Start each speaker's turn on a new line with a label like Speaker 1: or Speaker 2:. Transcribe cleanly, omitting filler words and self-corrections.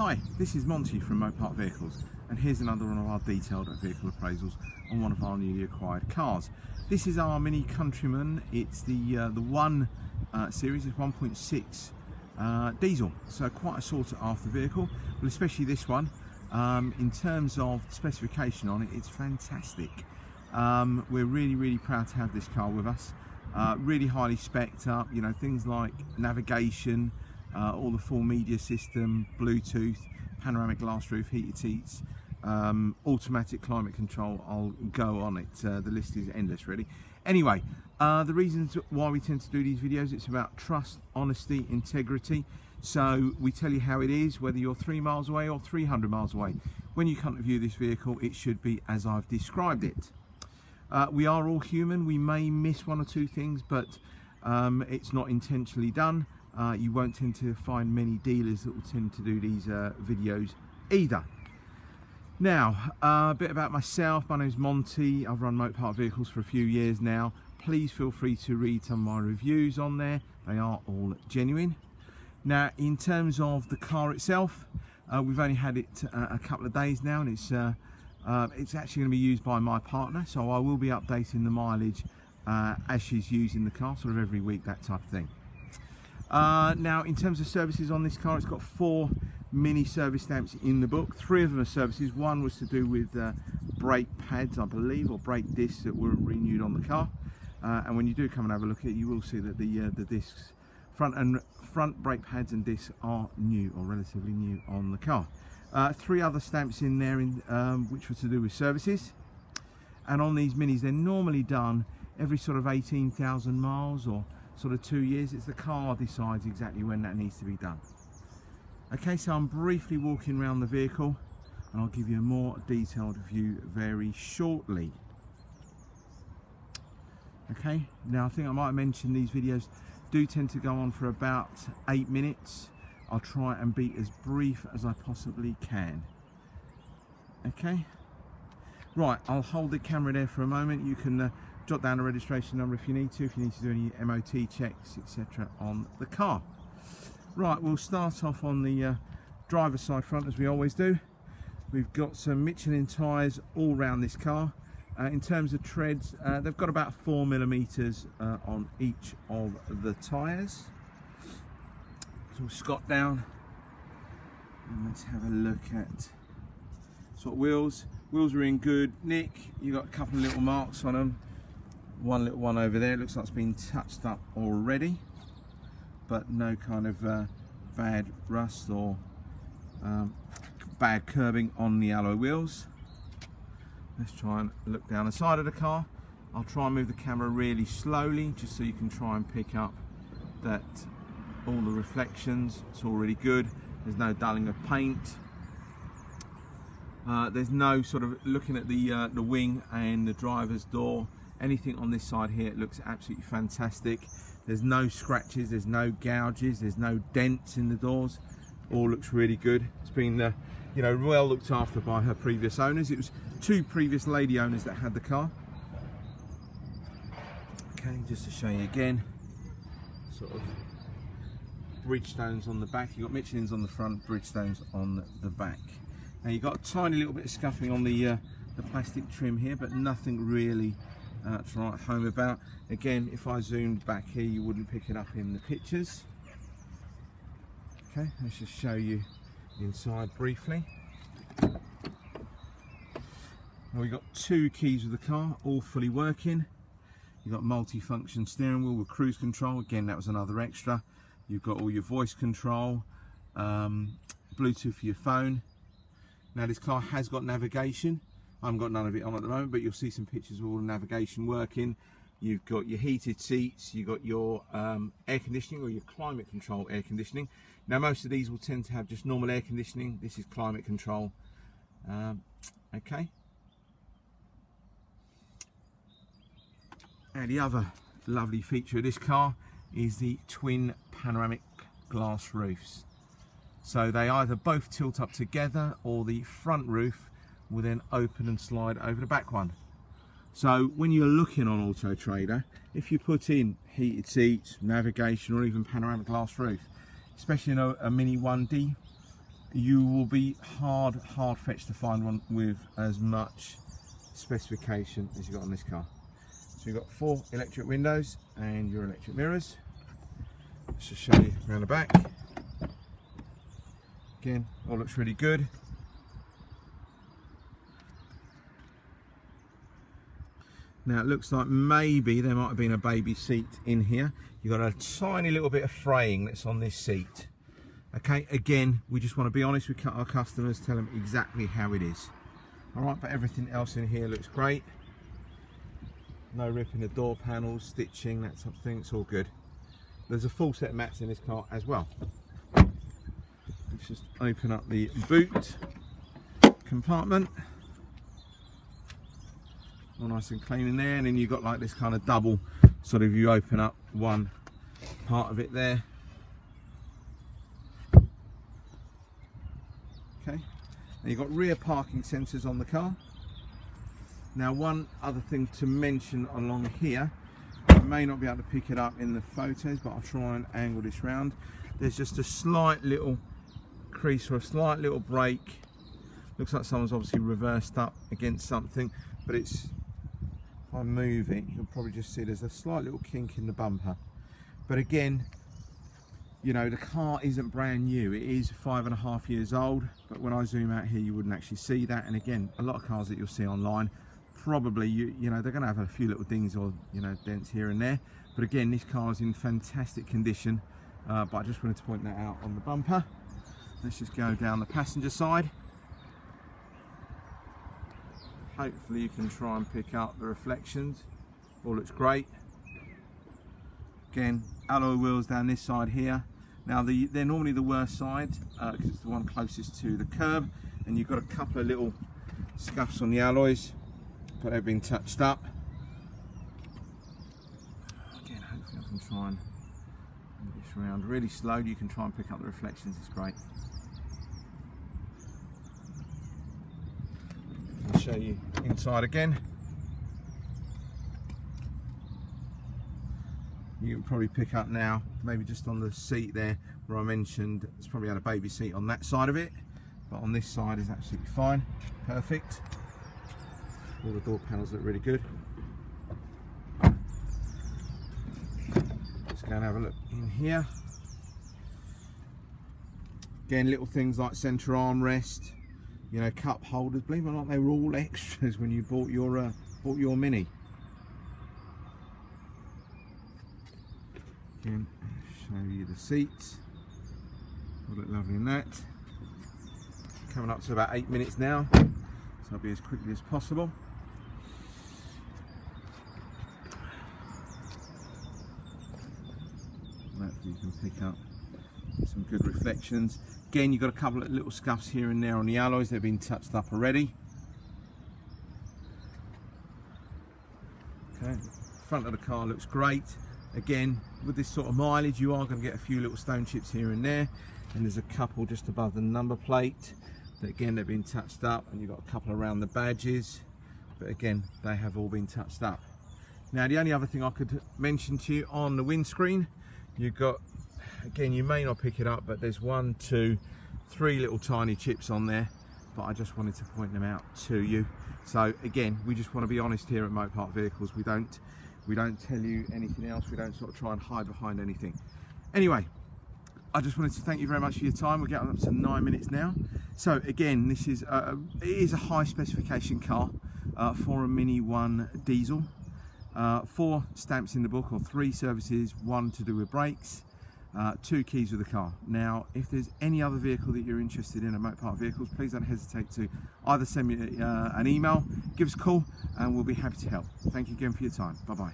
Speaker 1: Hi, this is Monty from Mopart Vehicles, and here's another one of our detailed vehicle appraisals on one of our newly acquired cars. This is our Mini Countryman. It's the 1 series, it's 1.6 diesel, so quite a sought after vehicle, but especially this one. In terms of specification on it, it's fantastic. We're really proud to have this car with us. Really highly spec'd up, you know, things like navigation, all the full media system, Bluetooth, panoramic glass roof, heated seats, automatic climate control. I'll go on it, the list is endless really. Anyway, the reasons why we tend to do these videos, it's about trust, honesty, integrity. So we tell you how it is, whether you're 3 miles away or 300 miles away. When you come to view this vehicle, it should be as I've described it. We are all human, we may miss one or two things, but it's not intentionally done. You won't tend to find many dealers that will tend to do these videos either. Now, a bit about myself. My name's Monty. I've run Mopart Vehicles for a few years now. Please feel free to read some of my reviews on there. They are all genuine. Now, in terms of the car itself, we've only had it a couple of days now, and it's actually going to be used by my partner, so I will be updating the mileage as she's using the car, sort of every week, that type of thing. Now, in terms of services on this car, it's got 4 mini service stamps in the book. 3 of them are services. One was to do with brake pads, I believe, or brake discs that were renewed on the car. And when you do come and have a look at it, you will see that the discs, front brake pads and discs, are new, or relatively new, on the car. 3 other stamps in there which were to do with services. And on these minis, they're normally done every sort of 18,000 miles or sort of 2 years. It's the car decides exactly when that needs to be done. Okay, so I'm briefly walking around the vehicle and I'll give you a more detailed view very shortly. Okay, now I think I might have mentioned these videos do tend to go on for about 8 minutes. I'll try and be as brief as I possibly can. Okay, right, I'll hold the camera there for a moment. You can jot down a registration number if you need to do any MOT checks, etc. on the car. Right, we'll start off on the driver's side front, as we always do. We've got some Michelin tyres all round this car. In terms of treads, they've got about 4mm on each of the tyres. So we'll scot down and let's have a look at sort of wheels. Wheels are in good nick. You've got a couple of little marks on them. One little one over there, it looks like it's been touched up already, but no kind of bad rust or bad curbing on the alloy wheels. Let's try and look down the side of the car. I'll try and move the camera really slowly just so you can try and pick up that all the reflections, it's all really good. There's no dulling of paint. There's no sort of looking at the wing and the driver's door. Anything on this side here, it looks absolutely fantastic. There's no scratches, there's no gouges, there's no dents in the doors. All looks really good. It's been you know, well looked after by her previous owners. It was 2 previous lady owners that had the car. Okay, just to show you again, sort of Bridgestones on the back. You've got Michelin's on the front, Bridgestones on the back. Now you've got a tiny little bit of scuffing on the plastic trim here, but nothing really to write home about. Again, if I zoomed back here, you wouldn't pick it up in the pictures. Okay, let's just show you the inside briefly. Now we've got 2 keys of the car, all fully working. You've got multi-function steering wheel with cruise control. Again, that was another extra. You've got all your voice control, Bluetooth for your phone. Now this car has got navigation. I haven't got none of it on at the moment, but you'll see some pictures of all the navigation working. You've got your heated seats, you've got your air conditioning, or your climate control air conditioning. Now most of these will tend to have just normal air conditioning. This is climate control. Okay. And the other lovely feature of this car is the twin panoramic glass roofs. So they either both tilt up together, or the front roof will then open and slide over the back one. So when you're looking on Auto Trader, if you put in heated seats, navigation, or even panoramic glass roof, especially in a Mini 1D, you will be hard fetched to find one with as much specification as you got on this car. So you've got 4 electric windows and your electric mirrors. Let's just show you around the back. Again, all looks really good. Now it looks like maybe there might have been a baby seat in here. You've got a tiny little bit of fraying that's on this seat. Okay, again, we just want to be honest with our customers, tell them exactly how it is. All right, but everything else in here looks great. No ripping the door panels, stitching, that sort of thing, it's all good. There's a full set of mats in this car as well. Let's just open up the boot compartment. All nice and clean in there, and then you've got like this kind of double, sort of, you open up one part of it there. Okay, and you've got rear parking sensors on the car. Now one other thing to mention along here, you may not be able to pick it up in the photos, but I'll try and angle this round. There's just a slight little crease or a slight little break. Looks like someone's obviously reversed up against something, but it's, if I move it, you can probably just see there's a slight little kink in the bumper. But again, you know, the car isn't brand new. It is 5.5 years old, but when I zoom out here, you wouldn't actually see that. And again, a lot of cars that you'll see online, probably, you know, they're going to have a few little dings or, you know, dents here and there. But again, this car is in fantastic condition. But I just wanted to point that out on the bumper. Let's just go down the passenger side. Hopefully you can try and pick up the reflections. All looks great. Again, alloy wheels down this side here. Now they're normally the worst side because it's the one closest to the curb, and you've got a couple of little scuffs on the alloys, but they've been touched up. Again, hopefully I can try and move this around really slowly. You can try and pick up the reflections, it's great. I'll show you inside again. You can probably pick up now, maybe just on the seat there where I mentioned it's probably had a baby seat on that side of it, but on this side is absolutely fine, perfect. All the door panels look really good. Let's go and have a look in here. Again, little things like centre armrest, you know, cup holders. Believe it or not, they were all extras when you bought your Mini. Again, show you the seats. All look lovely in that. Coming up to about 8 minutes now, so I'll be as quickly as possible. Hopefully you can pick up some good reflections. Again, you've got a couple of little scuffs here and there on the alloys. They've been touched up already. Okay, front of the car looks great. Again, with this sort of mileage, you are going to get a few little stone chips here and there, and there's a couple just above the number plate that, again, they've been touched up, and you've got a couple around the badges, but again, they have all been touched up. Now, the only other thing I could mention to you, on the windscreen, you've got, again, you may not pick it up, but there's 1, 2, 3 little tiny chips on there, but I just wanted to point them out to you. So again, we just want to be honest here at Mopar Vehicles. We don't tell you anything else. We don't sort of try and hide behind anything. Anyway, I just wanted to thank you very much for your time. We're getting up to 9 minutes now. So again, this is it is a high specification car for a Mini 1 diesel. 4 stamps in the book, or 3 services, 1 to do with brakes, 2 keys with the car. Now, if there's any other vehicle that you're interested in at Mopar Vehicles, please don't hesitate to either send me an email, give us a call, and we'll be happy to help. Thank you again for your time. Bye bye.